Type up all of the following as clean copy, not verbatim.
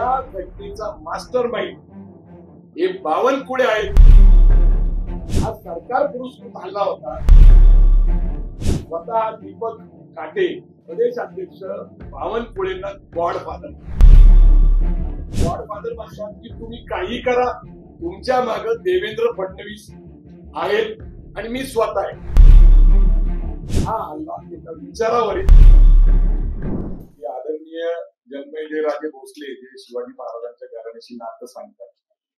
या घटनेचा master mind हे बावनकुळे आहेत. हा सरकार पुरस्कृत हल्ला होता. स्वतः दीपक काटे प्रदेश अध्यक्ष बावनकुळेंना गॉडफादर म्हणतात की तुम्ही काही करा, तुमच्या माग देवेंद्र फडणवीस आहेत आणि मी स्वतः आहे. हा हल्ला एका विचारावर आदरणीय जन्मेजयराजे भोसले जे शिवाजी महाराजांच्या घराण्याशी नातं सांगतात.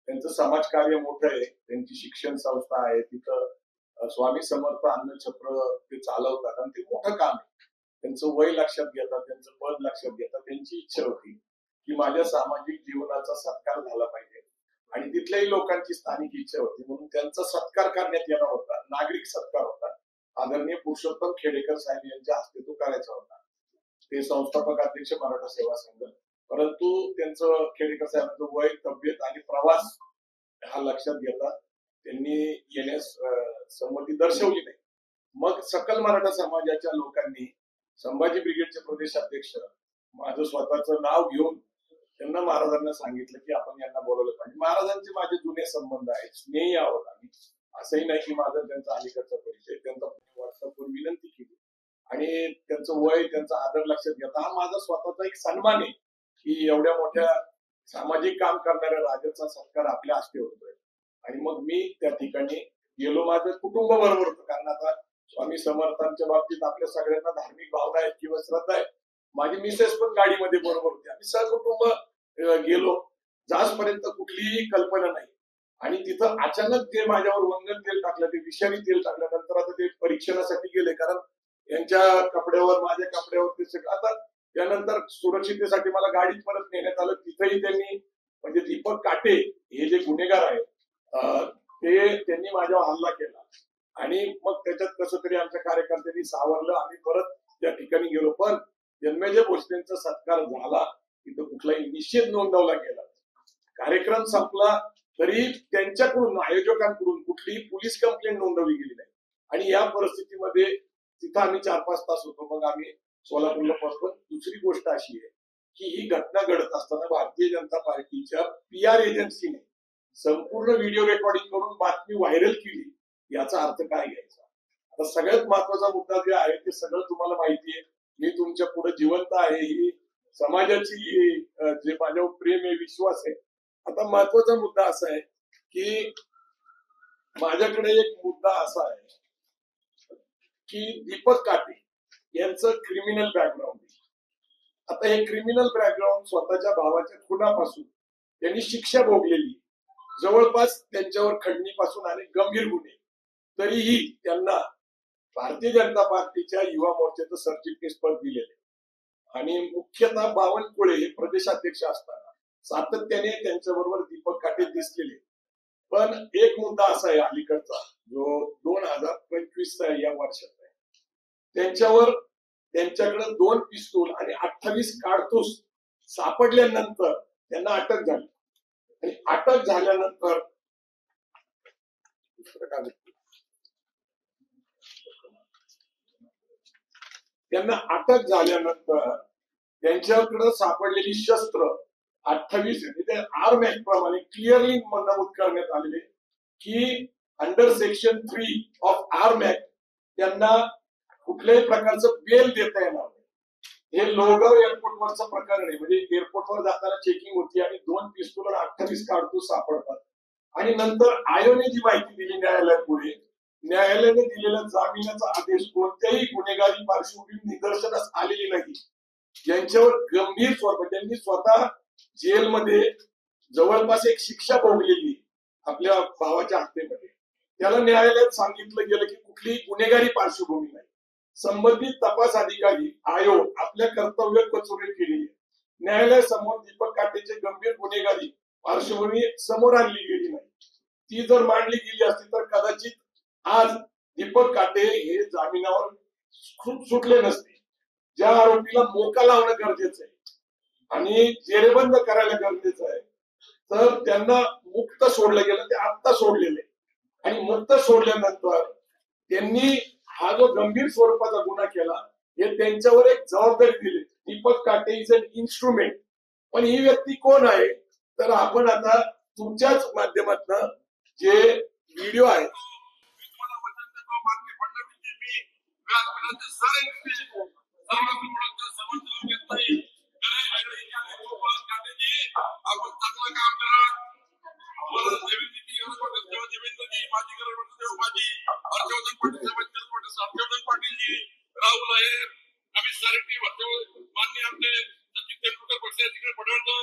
त्यांचं समाजकार्य मोठं आहे, त्यांची शिक्षण संस्था आहे, तिथं स्वामी समर्थ अन्नछत्र ते चालवतात आणि ते मोठं काम आहे. त्यांचं वय लक्षात घेतात, त्यांचं पद लक्षात घेतात. त्यांची इच्छा होती की माझ्या सामाजिक जीवनाचा सत्कार झाला पाहिजे आणि तिथल्याही लोकांची स्थानिक इच्छा होती, म्हणून त्यांचा सत्कार करण्यात येणार होता. नागरिक सत्कार होता. आदरणीय पुरुषोत्तम खेडेकर साहेब यांच्या हस्ते तो करायचा होता. ते संस्थापक अध्यक्ष मराठा सेवा संघ, परंतु त्यांचं खेडेकर साहेबांचं वय, तब्येत आणि प्रवास हा लक्षात घेता त्यांनी येण्यास संमती दर्शवली नाही. मग सकल मराठा समाजाच्या लोकांनी संभाजी ब्रिगेडचे प्रदेश अध्यक्ष माझं स्वतःचं नाव घेऊन त्यांना महाराजांना सांगितलं की आपण यांना बोलवलं पाहिजे. महाराजांचे माझे जुने संबंध आहेत, स्नेही आहोत आम्ही. असंही नाही की माझं त्यांचा अलीकडचा परिचय. त्यांचा व्हॉट्सअपवर विनंती केली आणि त्यांचं वय, त्यांचा आदर लक्षात घेता हा माझा स्वतःचा एक सन्मान आहे की एवढ्या मोठ्या सामाजिक काम करणाऱ्या राजाचा सत्कार आपल्या हस्ते होतोय. आणि मग मी त्या ठिकाणी गेलो. माझं कुटुंब बरोबर होतं, कारण आता स्वामी समर्थांच्या बाबतीत आपल्या सगळ्यांना धार्मिक भावना आहेत किंवा श्रद्धा आहे. माझी मिसेस पण गाडीमध्ये बरोबर होती. आम्ही सहकुटुंब गेलो. जासपर्यंत कुठलीही कल्पना नाही आणि तिथं अचानक जे माझ्यावर वंगण तेल टाकलं, ते विषारी तेल टाकल्यानंतर आता ते परीक्षणासाठी गेले, कारण यांच्या कपड्यावर, माझ्या कपड्यावर ते सगळं. आता त्यानंतर सुरक्षितेसाठी मला गाडीत परत नेण्यात आलं. तिथेही त्यांनी, म्हणजे दीपक काटे हे जे गुन्हेगार आहेत ते त्यांनी माझ्यावर हल्ला केला आणि मग त्याच्यात कसं तरी आमच्या कार्यकर्त्यांनी सावरलं. आम्ही परत त्या ठिकाणी गेलो, पण जन्मेजय भोसलेंचा सत्कार झाला, तिथं कुठलाही निषेध नोंदवला गेला. कार्यक्रम संपला तरी त्यांच्याकडून, आयोजकांकडून कुठलीही पोलीस कंप्लेंट नोंदवली गेली नाही. आणि या परिस्थितीमध्ये तिथं आम्ही 4-5 तास होतो. मग आम्ही सोलापूरला पोहोचलो. दुसरी गोष्ट अशी आहे की ही घटना घडत असताना भारतीय जनता पार्टीच्या PR एजन्सीने संपूर्ण व्हिडिओ रेकॉर्डिंग करून बातमी व्हायरल केली. याचा अर्थ काय घ्यायचा? आता सगळ्यात महत्वाचा मुद्दा जे आहे ते सगळं तुम्हाला माहिती आहे. मी तुमच्या पुढे जिवंत आहे. ही समाजाची जे माझ्यावर प्रेम आहे, विश्वास आहे. आता महत्वाचा मुद्दा असा आहे की माझ्याकडे एक मुद्दा असा आहे की दीपक काटे यांचं क्रिमिनल बॅकग्राऊंड आहे. आता हे क्रिमिनल बॅकग्राऊंड स्वतःच्या भावाच्या खुनापासून त्यांनी शिक्षा भोगलेली, जवळपास त्यांच्यावर खंडणीपासून अनेक गंभीर गुन्हे, तरीही त्यांना भारतीय जनता पार्टीच्या युवा मोर्चाचं सरचिटणीस पद दिलेले आणि मुख्यतः बावनकुळे हे प्रदेशाध्यक्ष असताना सातत्याने त्यांच्याबरोबर दीपक काटे दिसलेले. पण एक मुद्दा असा आहे अलीकडचा, जो 2025 या वर्षात आहे, त्यांच्याकडे 2 पिस्तूल आणि 28 कारतूस सापडल्यानंतर त्यांना अटक झाली. आणि अटक झाल्यानंतर त्यांच्याकडे सापडलेली शस्त्र 28 आर्म ऍक्ट प्रमाणे क्लिअरली नमूद करण्यात आलेले की under section 3 of arm act त्यांना कुठल्याही प्रकारचं बेल देता येणार नाही. हे लोहगाव एअरपोर्टवरचं प्रकरण आहे. म्हणजे एअरपोर्टवर जाताना चेकिंग होती आणि 2 पिस्तूल आणि 28 कारतूस सापडतात. आणि नंतर आयोने जी माहिती दिली न्यायालयापुढे, न्यायालयाने दिलेला जामिनाचा आदेश कोणत्याही गुन्हेगारी पार्श्वभूमी निदर्शनास आलेली नाही, ज्यांच्यावर गंभीर स्वरूप, त्यांनी स्वतः जेलमध्ये जवळपास एक शिक्षा भोगलेली आपल्या भावाच्या हत्येमध्ये, त्याला न्यायालयात सांगितलं गेलं की कुठलीही गुन्हेगारी पार्श्वभूमी नाही. संबंधित तपास अधिकारी आयोग आपल्या कर्तव्य कचोरी केली. न्यायालयासमोर दीपक काटेचे गंभीर गुन्हेगारी पार्श्वभूमी समोर आणली गेली नाही. ती जर मांडली गेली असती तर कदाचित आज दीपक काटे हे जामिनावर सुटले नसते. ज्या आरोपीला मोका लावणं गरजेचं आहे आणि जेरबंद करायला गरजेचं आहे, तर त्यांना मुक्त सोडलं गेलं. ते आत्ता सोडलेले आणि मुक्त सोडल्यानंतर त्यांनी हा जो गंभीर स्वरूपाचा गुन्हा केला, हे त्यांच्यावर एक जबाबदारी दिली. दीपक काटे इज अन इन्स्ट्रुमेंट पण ही व्यक्ती कोण आहे, तर आपण आता तुमच्याच माध्यमातून जे व्हिडिओ आहेत राहुल आहे, अमित सारेंनी मान्य आमचे सचिन तेंडुलकर बसले तिकडे पडळकर,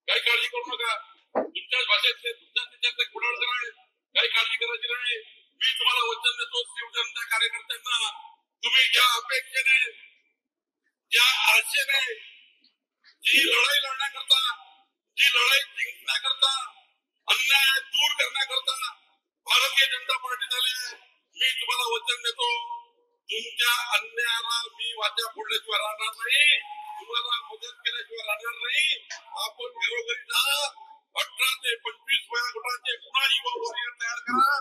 काही काळजी करू नका. तुमच्याच भाषेतले तुमच्या त्याच्यातले पडळकर आहे, काही काळजी करायची नाही. मी तुम्हाला वचन देतो, शिवसेनेच्या कार्यकर्त्यांना तुम्ही ज्या अपेक्षेने ज्या आशेने जी लढाई लढण्याकरता, जी लढाई जिंकण्याकरता, अन्याय दूर करण्याकरता भारतीय जनता पार्टी झाली आहे, मी तुम्हाला वचन देतो, तुमच्या अन्यायाला मी वाचा फोडल्याशिवाय राहणार नाही, तुम्हाला मदत केल्याशिवाय राहणार नाही. आपण घरोघरी जा, 18 ते 25 वयोगटाचे पुन्हा युवा वॉरियर तयार करा.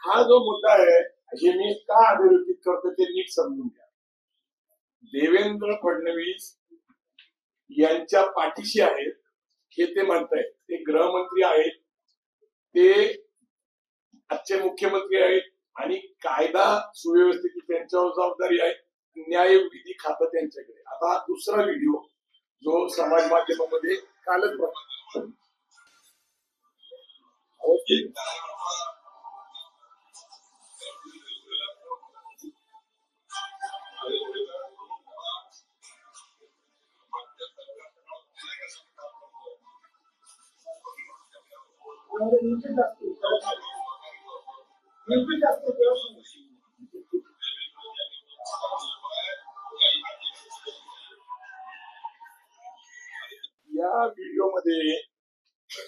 हा जो मुद्दा आहे हे मी का अधोरेखित करतो ते नीट समजून घ्या. देवेंद्र फडणवीस यांच्या पाठीशी आहेत हे ते म्हणतायत. ते गृहमंत्री आहेत, ते आजचे मुख्यमंत्री आहेत आणि कायदा सुव्यवस्थेची त्यांच्यावर जबाबदारी आहे, न्याय विधी खातं त्यांच्याकडे. आता दुसरा व्हिडिओ जो समाज माध्यमामध्ये कालच या व्हिडिओमध्ये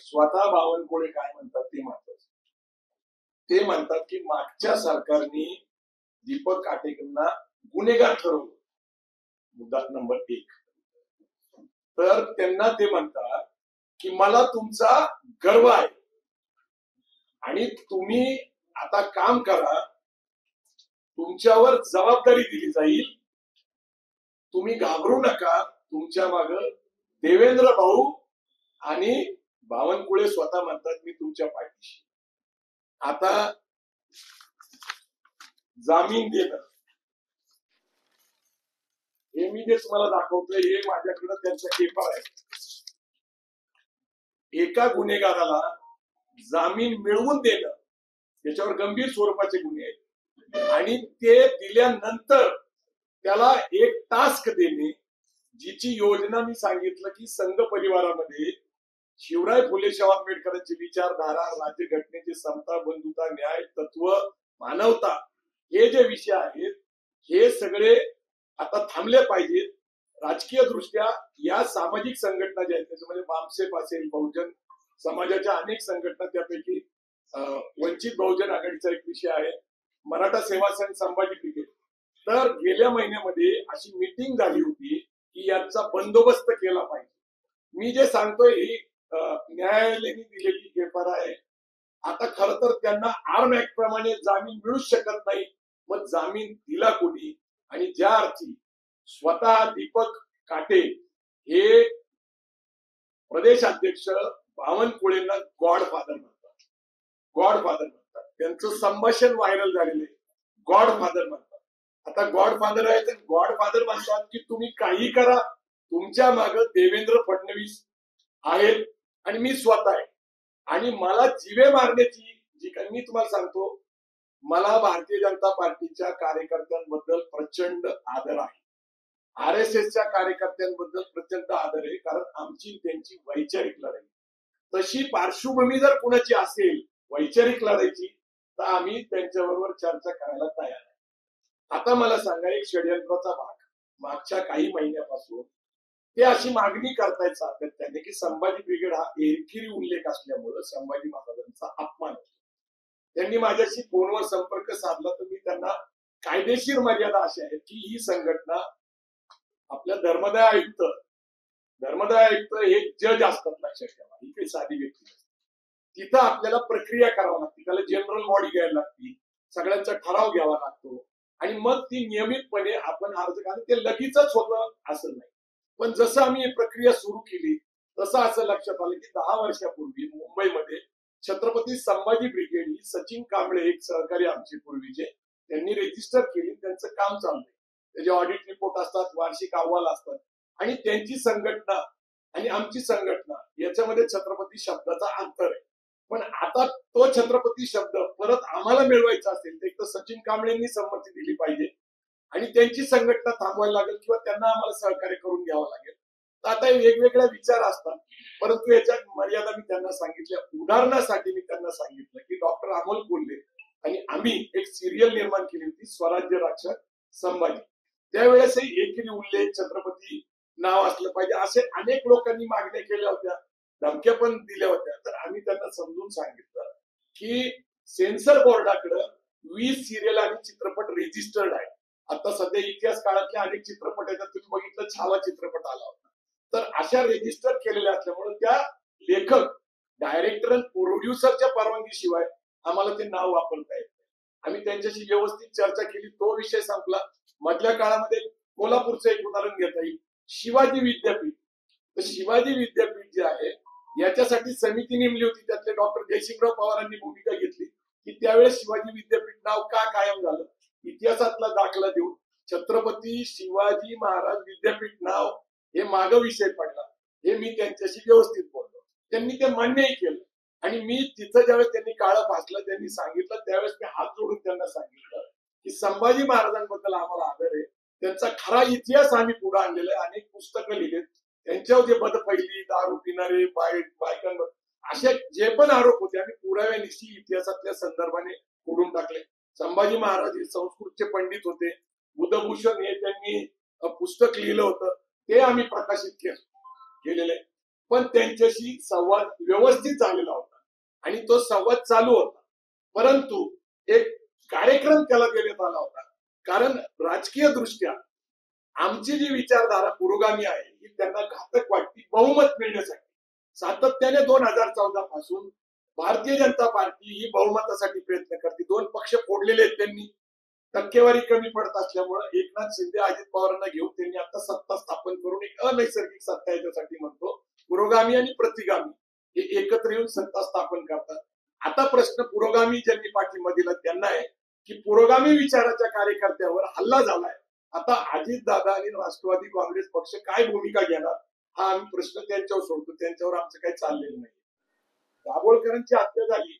स्वतः बावनकुळे काय म्हणतात ते महत्वाचं. ते म्हणतात की मागच्या सरकारने दीपक काटेकरांना गुन्हेगार ठरवलं, मुद्दा नंबर 1. तर त्यांना ते म्हणतात की मला तुमचा गर्व आहे आणि तुम्ही आता काम करा, तुमच्यावर जबाबदारी दिली जाईल, तुम्ही घाबरू नका, तुमच्या माग देवेंद्र भाऊ आणि बावनकुळे स्वतः म्हणतात मी तुमच्या पाठीशी. आता जामीन देणं हे मी जे तुम्हाला दाखवतोय हे माझ्याकडे त्यांचा पेपर आहे. एका गुन्हेगाराला जामीन मिळवून देणं त्याच्यावर गंभीर स्वरूपाचे गुन्हे आहेत आणि ते दिल्यानंतर त्याला एक टास्क देणे, जिची योजना मी सांगितलं की संघ परिवारामध्ये शिवराय फुले शाहू आंबेडकरांची विचारधारा, राज्यघटनेची समता, बंधुता, न्याय, तत्व, मानवता हे जे विषय आहेत हे सगळे आता थांबले पाहिजेत. राजकीय दृष्ट्या या सामाजिक संघटना ज्या आहेत त्याच्यामध्ये बामसेफ असेल, बहुजन समाजाच्या अनेक संघटना, त्यापैकी वंचित बहुजन आघाडीचा एक विषय आहे, मराठा सेवा संघ, संभाजी ब्रिगेड. तर गेल्या महिन्यामध्ये अशी मीटिंग झाली होती की याचा बंदोबस्त केला पाहिजे. मी जे सांगतोय ही न्यायालयाने दिलेली पेपर आहे. आता खर तर त्यांना आर्म ऍक्ट प्रमाणे जामीन मिळूच शकत नाही, मग जामीन दिला कोणी? आणि ज्या अर्थी स्वतः दीपक काटे हे प्रदेश अध्यक्ष बावनकुळेंना गॉडफादर म्हणतात, गॉडफादर म्हणतात, त्यांचं संभाषण व्हायरल झालेलं आहे, गॉडफादर म्हणतात. आता गॉडफादर आहे तर गॉडफादर म्हणतात की तुम्ही काही करा, तुमच्या मागे देवेंद्र फडणवीस आहेत आणि मी स्वतः आहे आणि मला जीवे मारण्याची जी काही, मी तुम्हाला सांगतो, मला भारतीय जनता पार्टीच्या कार्यकर्त्यांबद्दल प्रचंड आदर आहे, RSSच्या कार्यकर्त्यांबद्दल प्रचंड आदर आहे, कारण आमची त्यांची वैचारिक लढाई. तशी पार्श्वभूमी जर कुणाची असेल वैचारिक लढाईची तर आम्ही त्यांच्याबरोबर चर्चा करायला तयार आहे. आता मला सांगा, एक षडयंत्राचा भाग मागच्या काही महिन्यापासून ते अशी मागणी करतायत सातत्याने की संभाजी ब्रिगेड हा एकेरी उल्लेख असल्यामुळे संभाजी महाराजांचा अपमान होतो. त्यांनी माझ्याशी फोनवर संपर्क साधला तर मी त्यांना कायदेशीर मर्यादा अशी आहे की ही संघटना, आपल्या धर्मदाय आयुक्त हे जज असतात, लक्षात ठेवा, ही काही साधी व्यक्ती नसते. तिथं आपल्याला प्रक्रिया करावी लागते, त्याला जनरल बॉडी घ्यायला लागते, सगळ्यांचा ठराव घ्यावा लागतो आणि मग ती नियमितपणे आपण अर्ज करा. ते लगेचच होतं असं नाही, पण जसं आम्ही ही प्रक्रिया सुरू केली तसं असं लक्षात आलं की 10 वर्षापूर्वी मुंबईमध्ये छत्रपती संभाजी ब्रिगेड ही सचिन कांबळे एक सहकारी आमचे पूर्वीचे त्यांनी रेजिस्टर केली. त्यांचं काम चाललंय. त्याचे ऑडिट रिपोर्ट असतात, वार्षिक अहवाल असतात आणि त्यांची संघटना आणि आमची संघटना याच्यामध्ये छत्रपती शब्दाचा अंतर आहे. पण आता तो छत्रपती शब्द परत आम्हाला मिळवायचा असेल तर एक तर सचिन कांबळेंनी संमती दिली पाहिजे आणि त्यांची संघटना थांबवायला लागेल किंवा त्यांना आम्हाला सहकार्य करून घ्यावं लागेल. तर आता हे वेगवेगळ्या विचार असतात, परंतु याच्यात मर्यादा मी त्यांना सांगितल्या. उदाहरणासाठी मी त्यांना सांगितलं की डॉक्टर अमोल कोल्हे आणि आम्ही एक सिरियल निर्माण केली होती स्वराज्य रक्षक संभाजी. त्यावेळेसही एकेरी उल्लेख छत्रपती नाव असलं पाहिजे असे अनेक लोकांनी मागण्या केल्या होत्या, धमक्या पण दिल्या होत्या. तर आम्ही त्यांना समजून सांगितलं की सेन्सर बोर्डाकडे 20 सिरियल आणि चित्रपट रेजिस्टर्ड आहे. आता सध्या इतिहास काळातले अनेक चित्रपट आहेत, तुम्ही बघितलं छावा चित्रपट आला होता. तर अशा रेजिस्टर केलेल्या असल्यामुळे त्या लेखक, डायरेक्टर आणि प्रोड्युसरच्या परवानगीशिवाय आम्हाला ते नाव वापरता येत नाही. आम्ही त्यांच्याशी व्यवस्थित चर्चा केली, तो विषय संपला. मधल्या काळामध्ये कोल्हापूरचं एक उदाहरण घेता येईल, शिवाजी विद्यापीठ. तर शिवाजी विद्यापीठ जे आहे याच्यासाठी समिती नेमली होती, त्यातले डॉक्टर जयसिंगराव पवारांनी भूमिका घेतली की त्यावेळेस शिवाजी विद्यापीठ नाव का कायम झालं. इतिहासातला दाखला देऊन छत्रपती शिवाजी महाराज विद्यापीठ नाव हे माग विषय पडला. हे मी त्यांच्याशी व्यवस्थित बोललो, त्यांनी ते मान्यही केलं. आणि मी तिथं ज्यावेळेस त्यांनी काळं फासलं, त्यांनी सांगितलं, त्यावेळेस मी हात जोडून त्यांना सांगितलं की संभाजी महाराजांबद्दल आम्हाला आदर आहे, त्यांचा खरा इतिहास आम्ही पुढे आणलेला आहे, अनेक पुस्तकं लिहिलेत, त्यांच्यावर जे बदफैली, दारू पिणारे, बायकांवर असे जे पण आरोप होते आम्ही पुराव्यानिशी इतिहासातल्या संदर्भाने फोडून टाकले. संभाजी महाराज हे संस्कृतचे पंडित होते, बुधभूषण हे त्यांनी पुस्तक लिहिलं होतं, ते आम्ही प्रकाशित केलेलं आहे. पण त्यांच्याशी संवाद व्यवस्थित झालेला होता आणि तो संवाद चालू होता. परंतु एक कार्यक्रम त्याला देण्यात आला होता, कारण राजकीय दृष्ट्या आमची जी विचारधारा पुरोगामी आहे ही त्यांना घातक वाटती बहुमत मिळण्यासाठी. सातत्याने 2014 पासून भारतीय जनता पार्टी ही बहुमतासाठी प्रयत्न करते. 2 पक्ष फोडलेले आहेत त्यांनी, टक्केवारी कमी पडत असल्यामुळे एकनाथ शिंदे, अजित पवारांना घेऊन त्यांनी आता सत्ता स्थापन करून एक अनैसर्गिक सत्ता याच्यासाठी म्हणतो, पुरोगामी आणि प्रतिगामी हे एकत्र येऊन सत्ता स्थापन करतात. आता प्रश्न पुरोगामी ज्यांनी पाठिंबा दिला त्यांना आहे की पुरोगामी विचाराच्या कार्यकर्त्यावर हल्ला झालाय. आता अजितदादा आणि राष्ट्रवादी काँग्रेस पक्ष काय भूमिका घेणार हा आम्ही प्रश्न त्यांच्यावर सोडतो, त्यांच्यावर आमचं काही चाललेलं नाही. दाभोळकरांची हत्या झाली,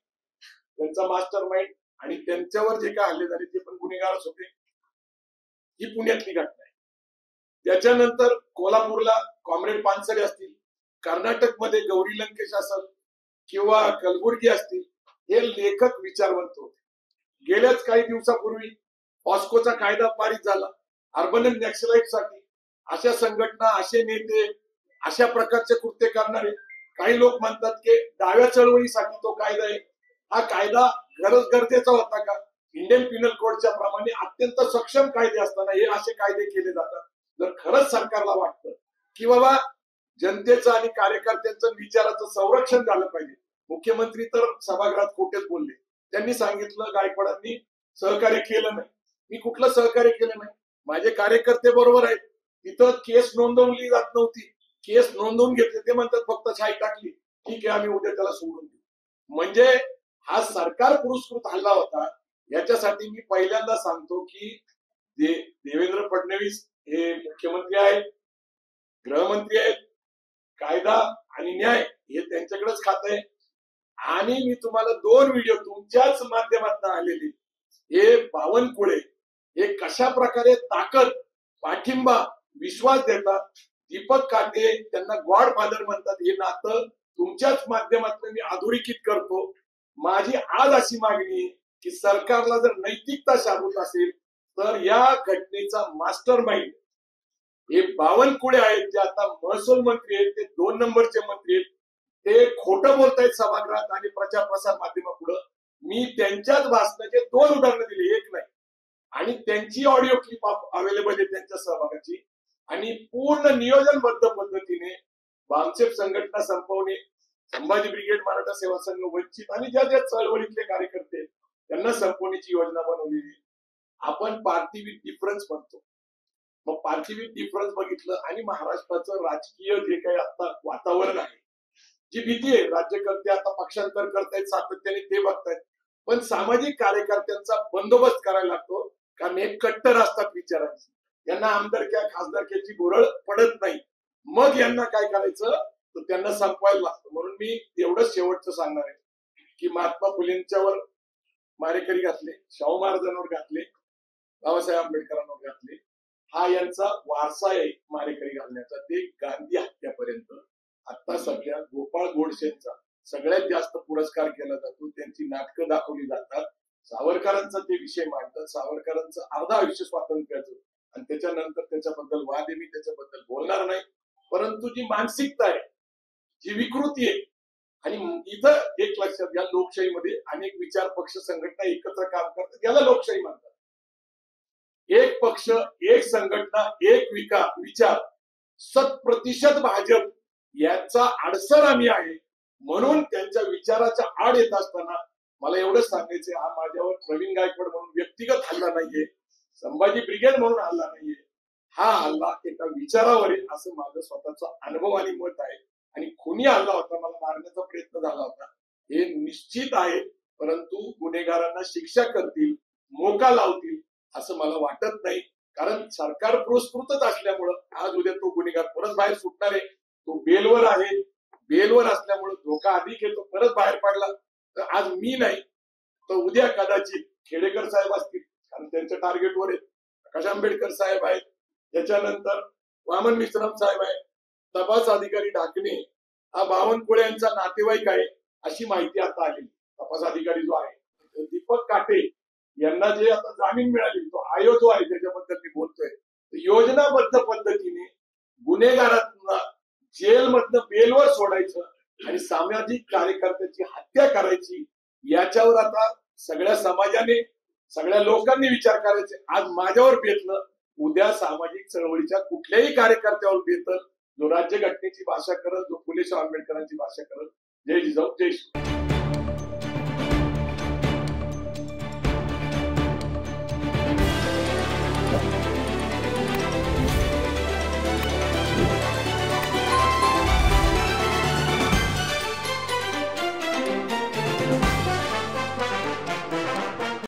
त्यांचा मास्टर माइंड आणि त्यांच्यावर जे काय हल्ले झाले ते पण गुन्हेगारच होते. ही पुण्यातली घटना आहे. त्याच्यानंतर कोल्हापूरला कॉम्रेड पानसरे असतील, कर्नाटकमध्ये गौरी लंकेश असेल किंवा कलबुर्गी असतील, हे लेखक विचारवंत होते. गेल्याच काही दिवसापूर्वी पॉस्कोचा कायदा पारित झाला अर्बन नॅक्सलाइट साठी. अशा संघटना, असे नेते, अशा प्रकारचे कृत्य करणारे काही लोक म्हणतात की डाव्या चळवळीसाठी तो कायदा आहे. हा कायदा गरजेचा होता का? इंडियन पिनल कोडच्या प्रमाणे अत्यंत सक्षम कायदे असताना हे असे कायदे केले जातात. जर खरंच सरकारला वाटतं की बाबा जनतेचं आणि कार्यकर्त्यांचं विचाराचं संरक्षण झालं पाहिजे, मुख्यमंत्री तर सभागृहात खोटेच बोलले. त्यांनी सांगितलं गायकवाडांनी सहकार्य केलं नाही. मी कुठलं सहकार्य केलं नाही, माझे कार्यकर्ते बरोबर आहेत. तिथं केस नोंदवली जात नव्हती, केस नोंदवून घेतले. ते म्हणतात फक्त शाई टाकली, ठीक आहे आम्ही उद्या त्याला सोडून देऊ. म्हणजे हा सरकार पुरस्कृत हल्ला होता. याच्यासाठी मी पहिल्यांदा सांगतो की देवेंद्र फडणवीस हे मुख्यमंत्री आहेत, गृहमंत्री आहेत, कायदा आणि न्याय हे त्यांच्याकडेच खात आहे. आणि मी तुम्हाला 2 व्हिडिओ तुमच्याच माध्यमातून आलेले, हे बावनकुळे हे कशा प्रकारे ताकद, पाठिंबा, विश्वास देतात. दीपक काटे त्यांना गॉडफादर म्हणतात. हे नातं तुमच्याच माध्यमातून मी अधोरेखित करतो. माझी आज अशी मागणी आहे की सरकारला जर नैतिकता शाबूत असेल तर या घटनेचा मास्टर माइंड हे बावनकुळे आहेत, जे आता महसूल मंत्री आहेत, ते 2 नंबरचे मंत्री आहेत. ते खोटं बोलतायत सभागृहात आणि प्रचार प्रसार माध्यमापुढे. मी त्यांच्याच भाषणाचे 2 उदाहरणं दिली, एक नाही. आणि त्यांची ऑडिओ क्लिप अवेलेबल आहे त्यांच्या सहभागाची. आणि पूर्ण नियोजनबद्ध पद्धतीने बामसेफ संघटना संपवणे, संभाजी ब्रिगेड, मराठा सेवा संघ, वंचित आणि ज्या ज्या चळवळीतले कार्यकर्ते त्यांना संपवण्याची योजना बनवलेली. आपण पार्टी विथ डिफरन्स म्हणतो. मग पार्टी विथ डिफरन्स बघितलं आणि महाराष्ट्राचं राजकीय जे काही आता वातावरण आहे, जी भीती आहे, राज्यकर्ते आता पक्षांतर करतायत सातत्याने ते बघतायत, पण सामाजिक कार्यकर्त्यांचा बंदोबस्त करायला लागतो, कारण हे कट्टर असतात विचारांची, यांना आमदारक्या खासदारक्याची भुरळ पडत नाही. मग यांना काय करायचं तर त्यांना संपवायला लागतं. म्हणून मी एवढंच शेवटचं सांगणार आहे की महात्मा फुलेंच्यावर मारेकरी घातले, शाहू महाराजांवर घातले, बाबासाहेब आंबेडकरांवर घातले, हा यांचा वारसा आहे मारेकरी घालण्याचा, ते गांधी हत्यापर्यंत. आता सध्या गोपाळ गोडसेंचा सगळ्यात जास्त पुरस्कार केला जातो, त्यांची नाटकं दाखवली जातात, सावरकरांचा ते विषय मांडतात, सावरकरांचं अर्ध आयुष्य स्वातंत्र्याचं आणि त्याच्यानंतर त्याच्याबद्दल वाद आहे, मी त्याच्याबद्दल बोलणार नाही. परंतु जी मानसिकता आहे, जी विकृती आहे, आणि इथं एक लक्षात घ्या, लोकशाहीमध्ये अनेक विचार पक्ष संघटना एकत्र काम करतात, याला लोकशाही म्हणतात. एक पक्ष, एक संघटना, एक विचार, 100% भाजप याचा अडसर आम्ही आहे. म्हणून त्यांच्या विचाराच्या आड येत असताना मला एवढंच सांगायचंय, हा माझ्यावर प्रवीण गायकवाड म्हणून व्यक्तिगत हल्ला नाहीये, संभाजी ब्रिगेड म्हणून हल्ला नाहीये, हा हल्ला एका विचारावर आहे असं माझं स्वतःचा अनुभव आणि मत आहे. आणि खुनी हल्ला होता, मला मारण्याचा प्रयत्न झाला होता, हे निश्चित आहे. परंतु गुन्हेगारांना शिक्षा करतील, मोका लावतील असं मला वाटत नाही, कारण सरकार पुरस्कृतच असल्यामुळं आज उद्या तो गुन्हेगार परत बाहेर सुटणार आहे. तो बेलवर आहे, बेलवर असल्यामुळे धोका अधिक येतो, परत बाहेर पडला तर आज मी नाही तर उद्या कदाचित खेडेकर साहेब असतील, कारण त्यांच्या टार्गेटवर आहेत, प्रकाश आंबेडकर साहेब आहेत, त्याच्यानंतर वामन मिश्राम साहेब आहेत, तपास अधिकारी ढाकणे हा बावनकुळे यांचा नातेवाईक आहे अशी माहिती आता आली. तपास अधिकारी जो आहे दीपक काटे यांना जे आता जामीन मिळाली, तो आयोग जो आहे त्याच्याबद्दल मी बोलतोय, योजनाबद्ध पद्धतीने गुन्हेगारांना जेलमधनं बेलवर सोडायचं आणि सामाजिक कार्यकर्त्याची हत्या करायची, याच्यावर आता सगळ्या समाजाने, सगळ्या लोकांनी विचार करायचे. आज माझ्यावर बेतलं, उद्या सामाजिक चळवळीच्या कुठल्याही कार्यकर्त्यावर बेतल, जो राज्यघटनेची भाषा करल, जो फुले शाहू आंबेडकरांची भाषा करल. जय जिजाऊ, जय श्री.